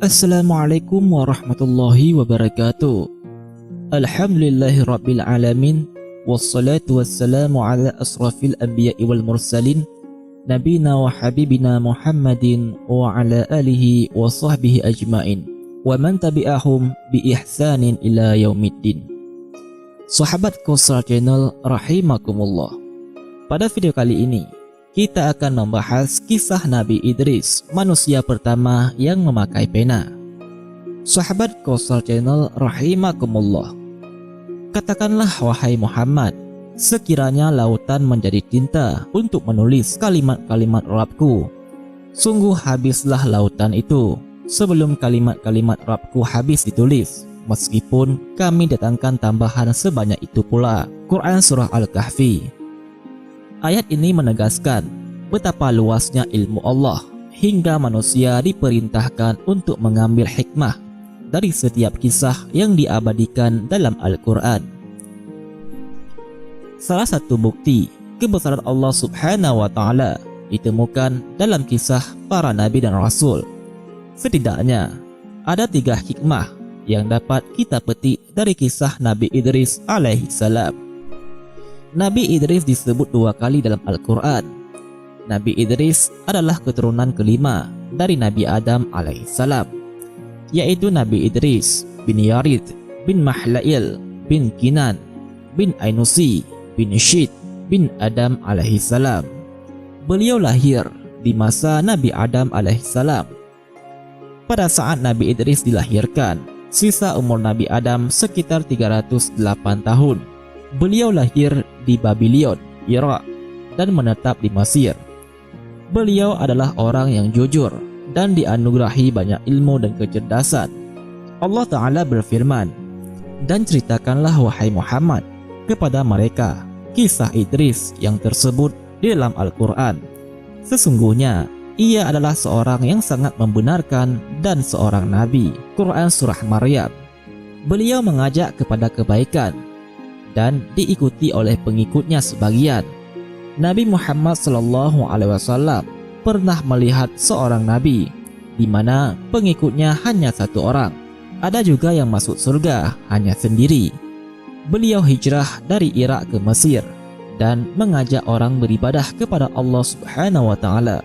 Assalamualaikum warahmatullahi wabarakatuh. Alhamdulillahi rabbil alamin. Wassalatu wassalamu ala asrafil anbiya'i wal mursalin, nabina wa habibina Muhammadin wa ala alihi wa sahbihi ajmain, wa man tabi'ahum bi ihsanin ila yaumiddin. Sahabat Qasar Channel rahimakumullah. Pada video kali ini kita akan membahas kisah Nabi Idris, manusia pertama yang memakai pena. Sahabat Qasar Channel rahimakumullah, katakanlah wahai Muhammad, sekiranya lautan menjadi tinta untuk menulis kalimat-kalimat Rabbku, sungguh habislah lautan itu sebelum kalimat-kalimat Rabbku habis ditulis, meskipun kami datangkan tambahan sebanyak itu pula. Quran Surah Al-Kahfi. Ayat ini menegaskan betapa luasnya ilmu Allah hingga manusia diperintahkan untuk mengambil hikmah dari setiap kisah yang diabadikan dalam Al-Quran. Salah satu bukti kebesaran Allah Subhanahu wa Ta'ala ditemukan dalam kisah para nabi dan rasul. Setidaknya ada 3 hikmah yang dapat kita petik dari kisah Nabi Idris alaihi salam. Nabi Idris disebut 2 kali dalam Al-Quran. Nabi Idris adalah keturunan kelima dari Nabi Adam alaihissalam, yaitu Nabi Idris bin Yarid bin Mahlail bin Kinan bin Ainusi bin Syid bin Adam alaihissalam. Beliau lahir di masa Nabi Adam alaihissalam. Pada saat Nabi Idris dilahirkan, sisa umur Nabi Adam sekitar 308 tahun. Beliau lahir di Babylon, Irak, dan menetap di Mesir. Beliau adalah orang yang jujur dan dianugerahi banyak ilmu dan kecerdasan. Allah Ta'ala berfirman, "Dan ceritakanlah wahai Muhammad kepada mereka kisah Idris yang tersebut di dalam Al-Quran. Sesungguhnya ia adalah seorang yang sangat membenarkan dan seorang nabi." Quran Surah Maryam. Beliau mengajak kepada kebaikan dan diikuti oleh pengikutnya sebagian. Nabi Muhammad SAW pernah melihat seorang nabi di mana pengikutnya hanya 1 orang. Ada juga yang masuk surga hanya sendiri. Beliau hijrah dari Irak ke Mesir dan mengajak orang beribadah kepada Allah Subhanahu wa Ta'ala.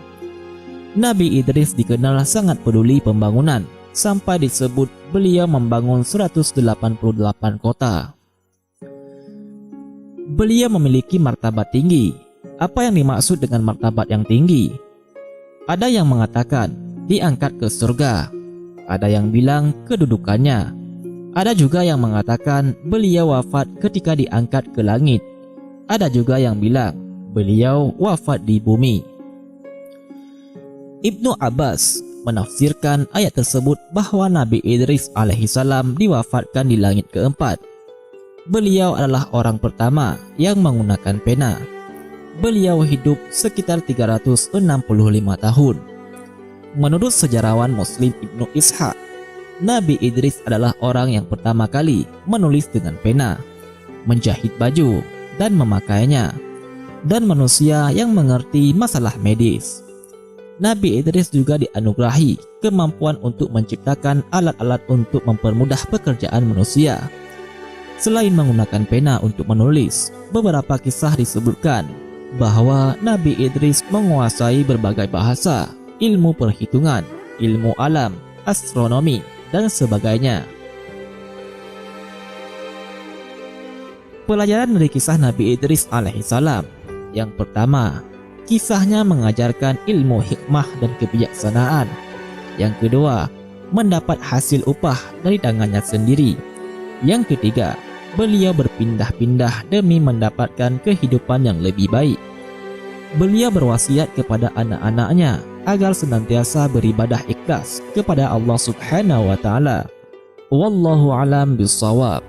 Nabi Idris dikenal sangat peduli pembangunan sampai disebut beliau membangun 188 kota. Beliau memiliki martabat tinggi. Apa yang dimaksud dengan martabat yang tinggi? Ada yang mengatakan diangkat ke surga, ada yang bilang kedudukannya, ada juga yang mengatakan beliau wafat ketika diangkat ke langit, ada juga yang bilang beliau wafat di bumi. Ibnu Abbas menafsirkan ayat tersebut bahwa Nabi Idris alaihissalam diwafatkan di langit keempat. Beliau adalah orang pertama yang menggunakan pena. Beliau hidup sekitar 365 tahun. Menurut sejarawan Muslim Ibnu Ishaq, Nabi Idris adalah orang yang pertama kali menulis dengan pena, menjahit baju, dan memakainya, dan manusia yang mengerti masalah medis. Nabi Idris juga dianugerahi kemampuan untuk menciptakan alat-alat untuk mempermudah pekerjaan manusia. Selain menggunakan pena untuk menulis, beberapa kisah disebutkan bahwa Nabi Idris menguasai berbagai bahasa, ilmu perhitungan, ilmu alam, astronomi, dan sebagainya. Pelajaran dari kisah Nabi Idris alaihissalam. Yang pertama, kisahnya mengajarkan ilmu hikmah dan kebijaksanaan. Yang kedua, mendapat hasil upah dari tangannya sendiri. Yang ketiga, beliau berpindah-pindah demi mendapatkan kehidupan yang lebih baik. Beliau berwasiat kepada anak-anaknya agar senantiasa beribadah ikhlas kepada Allah Subhanahu wa Ta'ala. Wallahu a'lam bishawab.